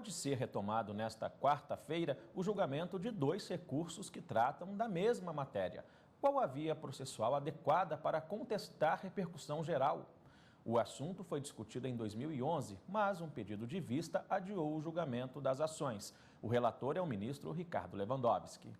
pode ser retomado nesta quarta-feira o julgamento de 2 recursos que tratam da mesma matéria. Qual a via processual adequada para contestar repercussão geral? O assunto foi discutido em 2011, mas um pedido de vista adiou o julgamento das ações. O relator é o ministro Ricardo Lewandowski.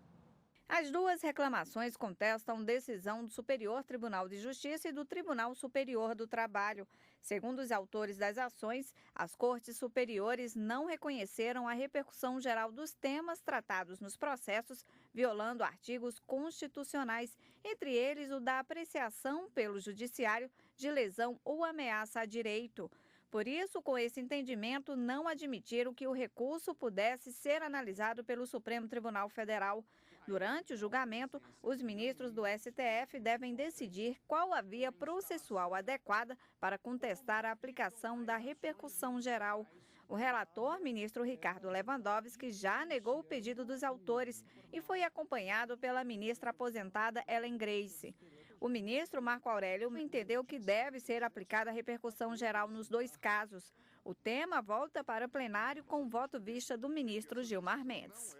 As 2 reclamações contestam decisão do Superior Tribunal de Justiça e do Tribunal Superior do Trabalho. Segundo os autores das ações, as cortes superiores não reconheceram a repercussão geral dos temas tratados nos processos, violando artigos constitucionais, entre eles o da apreciação pelo judiciário de lesão ou ameaça a direito. Por isso, com esse entendimento, não admitiram que o recurso pudesse ser analisado pelo Supremo Tribunal Federal. Durante o julgamento, os ministros do STF devem decidir qual a via processual adequada para contestar a aplicação da repercussão geral. O relator, ministro Ricardo Lewandowski, já negou o pedido dos autores e foi acompanhado pela ministra aposentada Ellen Grace. O ministro Marco Aurélio entendeu que deve ser aplicada a repercussão geral nos 2 casos. O tema volta para o plenário com voto vista do ministro Gilmar Mendes.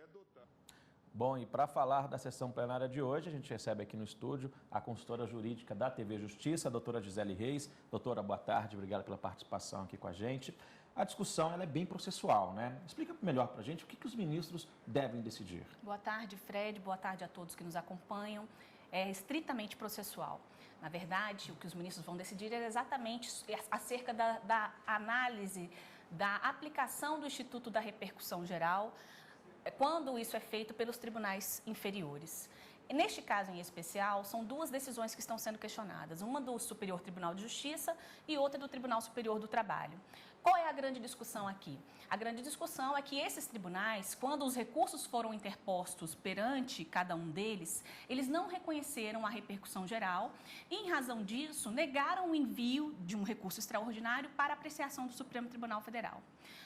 Bom, e para falar da sessão plenária de hoje, a gente recebe aqui no estúdio a consultora jurídica da TV Justiça, a doutora Gisele Reis. Doutora, boa tarde, obrigado pela participação aqui com a gente. A discussão ela é bem processual, né? Explica melhor para a gente o que os ministros devem decidir. Boa tarde, Fred, boa tarde a todos que nos acompanham. É estritamente processual. Na verdade, o que os ministros vão decidir é exatamente acerca da análise, da aplicação do Instituto da Repercussão Geral, quando isso é feito pelos tribunais inferiores. Neste caso em especial, são 2 decisões que estão sendo questionadas, uma do Superior Tribunal de Justiça e outra do Tribunal Superior do Trabalho. Qual é a grande discussão aqui? A grande discussão é que esses tribunais, quando os recursos foram interpostos perante cada um deles, eles não reconheceram a repercussão geral e, em razão disso, negaram o envio de um recurso extraordinário para apreciação do Supremo Tribunal Federal.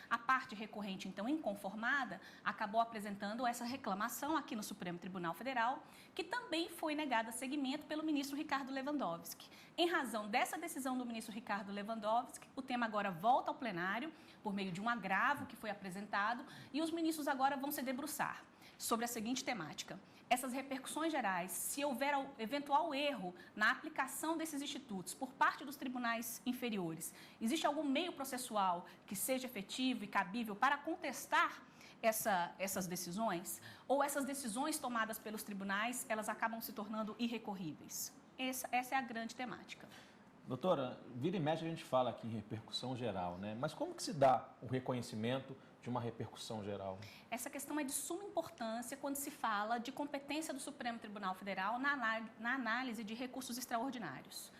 A parte recorrente, então, inconformada, acabou apresentando essa reclamação aqui no Supremo Tribunal Federal, que também foi negada seguimento pelo ministro Ricardo Lewandowski. Em razão dessa decisão do ministro Ricardo Lewandowski, o tema agora volta ao plenário por meio de um agravo que foi apresentado e os ministros agora vão se debruçar sobre a seguinte temática. Essas repercussões gerais, se houver eventual erro na aplicação desses institutos por parte dos tribunais inferiores, existe algum meio processual que seja efetivo e cabível para contestar essas decisões? Ou essas decisões tomadas pelos tribunais, elas acabam se tornando irrecorríveis? Essa é a grande temática. Doutora, vira e mexe a gente fala aqui em repercussão geral, né? Mas como que se dá o reconhecimento de uma repercussão geral? Essa questão é de suma importância quando se fala de competência do Supremo Tribunal Federal na análise de recursos extraordinários.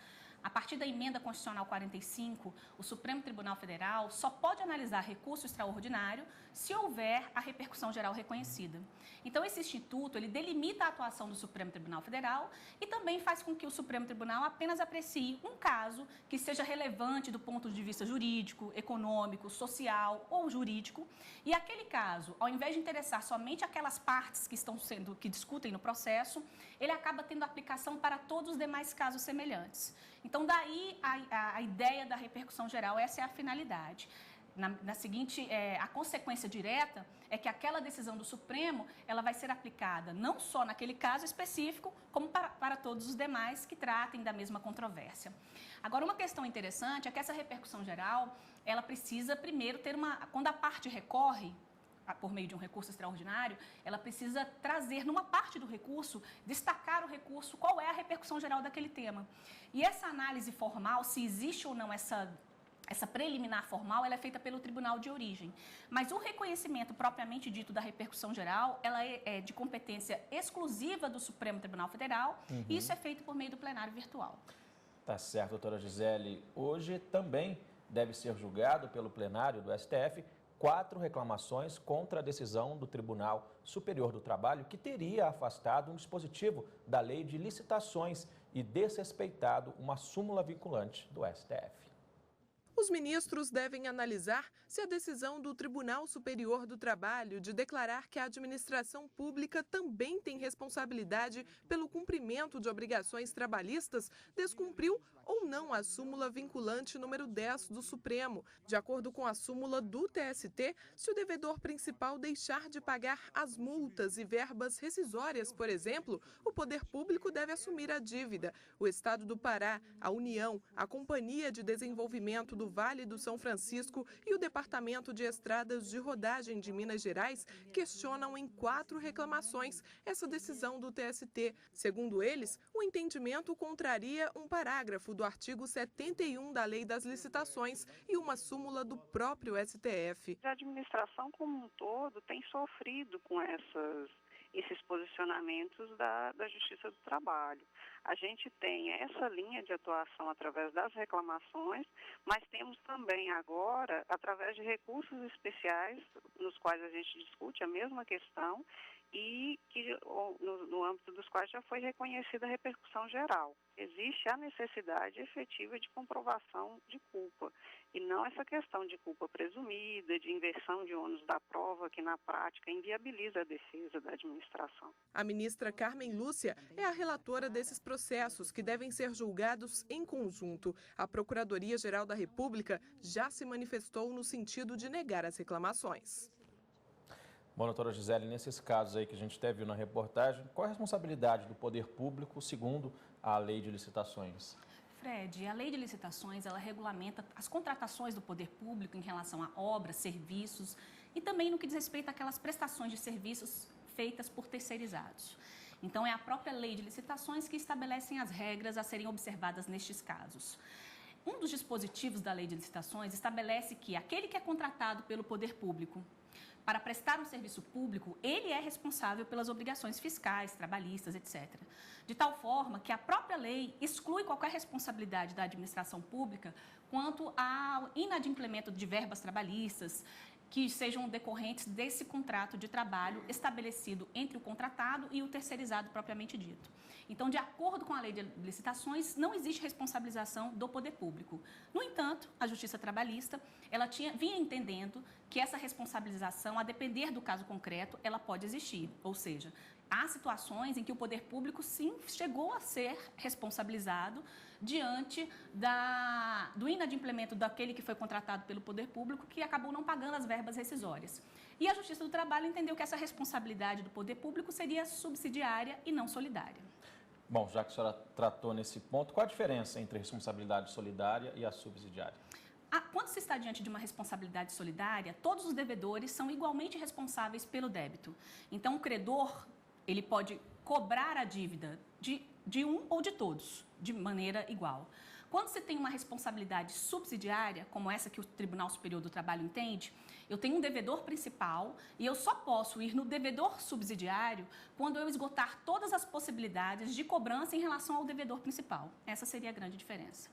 A partir da emenda constitucional 45, o Supremo Tribunal Federal só pode analisar recurso extraordinário se houver a repercussão geral reconhecida. Então, esse instituto, ele delimita a atuação do Supremo Tribunal Federal e também faz com que o Supremo Tribunal apenas aprecie um caso que seja relevante do ponto de vista jurídico, econômico, social ou jurídico. E aquele caso, ao invés de interessar somente aquelas partes que discutem no processo, ele acaba tendo aplicação para todos os demais casos semelhantes. Então, daí a ideia da repercussão geral, essa é a finalidade. A consequência direta é que aquela decisão do Supremo, ela vai ser aplicada não só naquele caso específico, como para todos os demais que tratem da mesma controvérsia. Agora, uma questão interessante é que essa repercussão geral, ela precisa primeiro quando a parte recorre, por meio de um recurso extraordinário, ela precisa trazer numa parte do recurso, destacar o recurso, qual é a repercussão geral daquele tema. E essa análise formal, se existe ou não essa preliminar formal, ela é feita pelo tribunal de origem. Mas o reconhecimento propriamente dito da repercussão geral, ela é de competência exclusiva do Supremo Tribunal Federal, e isso é feito por meio do plenário virtual. Tá certo, doutora Gisele. Hoje também deve ser julgado pelo plenário do STF 4 reclamações contra a decisão do Tribunal Superior do Trabalho, que teria afastado um dispositivo da Lei de Licitações e desrespeitado uma súmula vinculante do STF. Os ministros devem analisar se a decisão do Tribunal Superior do Trabalho de declarar que a administração pública também tem responsabilidade pelo cumprimento de obrigações trabalhistas descumpriu ou não a súmula vinculante número 10 do Supremo. De acordo com a súmula do TST, se o devedor principal deixar de pagar as multas e verbas rescisórias, por exemplo, o poder público deve assumir a dívida. O Estado do Pará, a União, a Companhia de Desenvolvimento do Vale do São Francisco e o Departamento de Estradas de Rodagem de Minas Gerais questionam em 4 reclamações essa decisão do TST. Segundo eles, o entendimento contraria um parágrafo do artigo 71 da Lei das Licitações e uma súmula do próprio STF. A administração como um todo tem sofrido com esses posicionamentos da Justiça do Trabalho. A gente tem essa linha de atuação através das reclamações, mas temos também agora, através de recursos especiais, nos quais a gente discute a mesma questão e que, no âmbito dos quais já foi reconhecida a repercussão geral. Existe a necessidade efetiva de comprovação de culpa, e não essa questão de culpa presumida, de inversão de ônus da prova, que na prática inviabiliza a defesa da administração. A ministra Carmen Lúcia é a relatora desses processos, que devem ser julgados em conjunto. A Procuradoria-Geral da República já se manifestou no sentido de negar as reclamações. Bom, doutora Gisele, nesses casos aí que a gente até viu na reportagem, qual a responsabilidade do poder público segundo a lei de licitações? Fred, a lei de licitações, ela regulamenta as contratações do poder público em relação a obras, serviços e também no que diz respeito àquelas prestações de serviços feitas por terceirizados. Então, é a própria lei de licitações que estabelecem as regras a serem observadas nestes casos. Um dos dispositivos da lei de licitações estabelece que aquele que é contratado pelo poder público para prestar um serviço público, ele é responsável pelas obrigações fiscais, trabalhistas, etc. De tal forma que a própria lei exclui qualquer responsabilidade da administração pública quanto ao inadimplemento de verbas trabalhistas que sejam decorrentes desse contrato de trabalho estabelecido entre o contratado e o terceirizado propriamente dito. Então, de acordo com a lei de licitações, não existe responsabilização do poder público. No entanto, a Justiça Trabalhista, ela vinha entendendo que essa responsabilização, a depender do caso concreto, ela pode existir. Ou seja, há situações em que o poder público, sim, chegou a ser responsabilizado diante do inadimplemento daquele que foi contratado pelo poder público, que acabou não pagando as verbas rescisórias. E a Justiça do Trabalho entendeu que essa responsabilidade do poder público seria subsidiária e não solidária. Bom, já que a senhora tratou nesse ponto, qual a diferença entre a responsabilidade solidária e a subsidiária? Quando se está diante de uma responsabilidade solidária, todos os devedores são igualmente responsáveis pelo débito. Então, o credor, ele pode cobrar a dívida de um ou de todos, de maneira igual. Quando se tem uma responsabilidade subsidiária, como essa que o Tribunal Superior do Trabalho entende, eu tenho um devedor principal e eu só posso ir no devedor subsidiário quando eu esgotar todas as possibilidades de cobrança em relação ao devedor principal. Essa seria a grande diferença.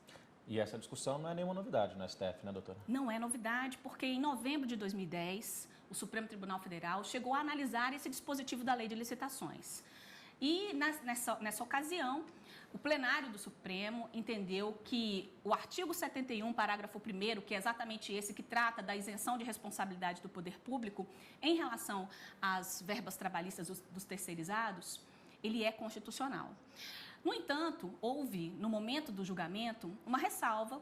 E essa discussão não é nenhuma novidade no STF, né, doutora? Não é novidade, porque em novembro de 2010, o Supremo Tribunal Federal chegou a analisar esse dispositivo da Lei de Licitações. E nessa ocasião, o plenário do Supremo entendeu que o artigo 71, parágrafo 1º, que é exatamente esse que trata da isenção de responsabilidade do poder público em relação às verbas trabalhistas dos terceirizados, ele é constitucional. No entanto, houve, no momento do julgamento, uma ressalva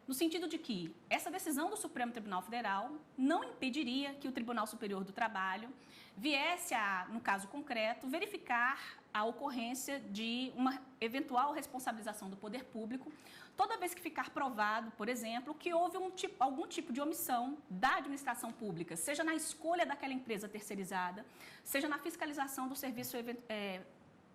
no sentido de que essa decisão do Supremo Tribunal Federal não impediria que o Tribunal Superior do Trabalho viesse a, no caso concreto, verificar a ocorrência de uma eventual responsabilização do poder público, toda vez que ficar provado, por exemplo, que houve algum tipo de omissão da administração pública, seja na escolha daquela empresa terceirizada, seja na fiscalização do serviço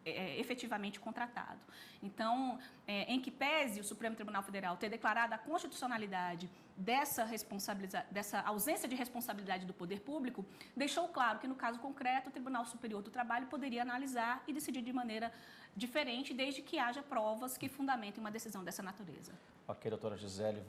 efetivamente contratado. Então, em que pese o Supremo Tribunal Federal ter declarado a constitucionalidade dessa ausência de responsabilidade do poder público, deixou claro que, no caso concreto, o Tribunal Superior do Trabalho poderia analisar e decidir de maneira diferente, desde que haja provas que fundamentem uma decisão dessa natureza. Ok, doutora Gisele.